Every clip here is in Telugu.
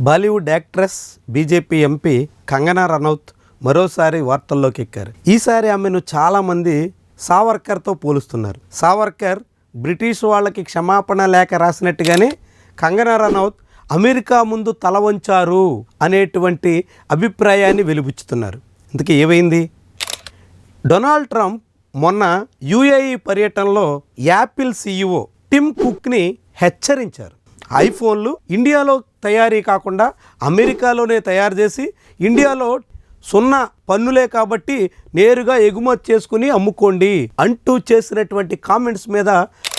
Bollywood actress BJP MP Kangana Ranaut మరోసారి వార్తల్లోకి ఎక్కారు. ఈసారి ఆమెను చాలామంది సావర్కర్తో పోలుస్తున్నారు. సావర్కర్ బ్రిటిష్ వాళ్ళకి క్షమాపణ లేఖ రాసినట్టుగానే కంగనా రనౌత్ అమెరికా ముందు తల వంచారు అనేటువంటి అభిప్రాయాన్ని వెలిబుచ్చుతున్నారు. ఇంతకీ ఏమైంది? డొనాల్డ్ ట్రంప్ మొన్న యుఏఈ పర్యటనలో యాపిల్ సీఈఓ టిమ్ కుక్ని హెచ్చరించారు. ఐఫోన్లు ఇండియాలో తయారీ కాకుండా అమెరికాలోనే తయారు చేసి ఇండియాలో 0 పన్నులే కాబట్టి నేరుగా ఎగుమతి చేసుకుని అమ్ముకోండి అంటూ చేసినటువంటి కామెంట్స్ మీద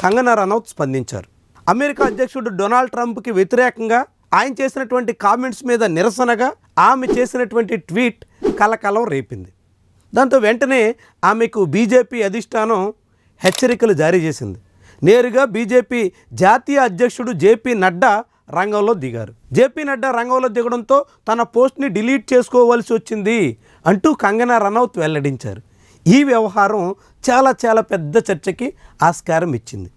కంగనా రనౌత్ స్పందించారు. అమెరికా అధ్యక్షుడు డొనాల్డ్ ట్రంప్కి వ్యతిరేకంగా ఆయన చేసినటువంటి కామెంట్స్ మీద నిరసనగా ఆమె చేసినటువంటి ట్వీట్ కలకలం రేపింది. దాంతో వెంటనే ఆమెకు బీజేపీ అధిష్టానం హెచ్చరికలు జారీ చేసింది. నేరుగా బీజేపీ జాతీయ అధ్యక్షుడు జేపీ నడ్డా రంగంలో దిగారు. జేపీ నడ్డా రంగంలో దిగడంతో తన పోస్ట్ని డిలీట్ చేసుకోవాల్సి వచ్చింది అంటూ కంగనా రనౌత్ వెల్లడించారు. ఈ వ్యవహారం చాలా పెద్ద చర్చకి ఆస్కారం ఇచ్చింది.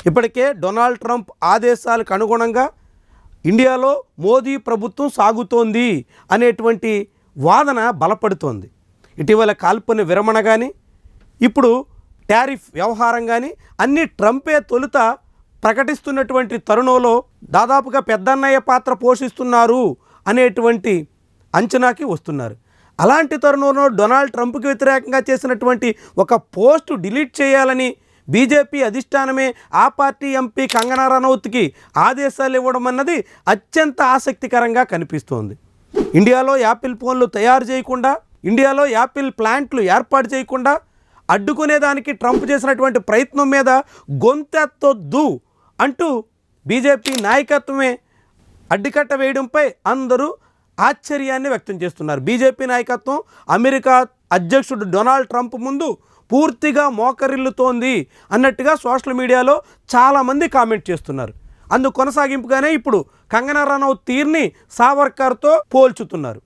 ఇప్పటికే డొనాల్డ్ ట్రంప్ ఆదేశాలకు అనుగుణంగా ఇండియాలో మోదీ ప్రభుత్వం సాగుతోంది అనేటువంటి వాదన బలపడుతోంది. ఇటీవల కాల్పుల విరమణ కానీ ఇప్పుడు టారిఫ్ వ్యవహారం కానీ అన్నీ ట్రంపే తొలుత ప్రకటిస్తున్నటువంటి తరుణంలో దాదాపుగా పెద్దన్నయ్య పాత్ర పోషిస్తున్నారు అనేటువంటి అంచనాకి వస్తున్నారు. అలాంటి తరుణంలో డొనాల్డ్ ట్రంప్కి వ్యతిరేకంగా చేసినటువంటి ఒక పోస్టు డిలీట్ చేయాలని బీజేపీ అధిష్టానమే ఆ పార్టీ ఎంపీ కంగనా రనౌత్కి ఆదేశాలు ఇవ్వడం అన్నది అత్యంత ఆసక్తికరంగా కనిపిస్తోంది. ఇండియాలో యాపిల్ ఫోన్లు తయారు చేయకుండా, ఇండియాలో యాపిల్ ప్లాంట్లు ఏర్పాటు చేయకుండా అడ్డుకునేదానికి ట్రంప్ చేసినటువంటి ప్రయత్నం మీద గొంతెత్తొద్దు అంటూ బీజేపీ నాయకత్వమే అడ్డుకట్ట వేయడంపై అందరూ ఆశ్చర్యాన్ని వ్యక్తం చేస్తున్నారు. బీజేపీ నాయకత్వం అమెరికా అధ్యక్షుడు డొనాల్డ్ ట్రంప్ ముందు పూర్తిగా మోకరిల్లుతోంది అన్నట్టుగా సోషల్ మీడియాలో చాలామంది కామెంట్ చేస్తున్నారు. అందుకు కొనసాగింపుగానే ఇప్పుడు కంగనా రనౌత్ తీరుని సావర్కర్తో పోల్చుతున్నారు.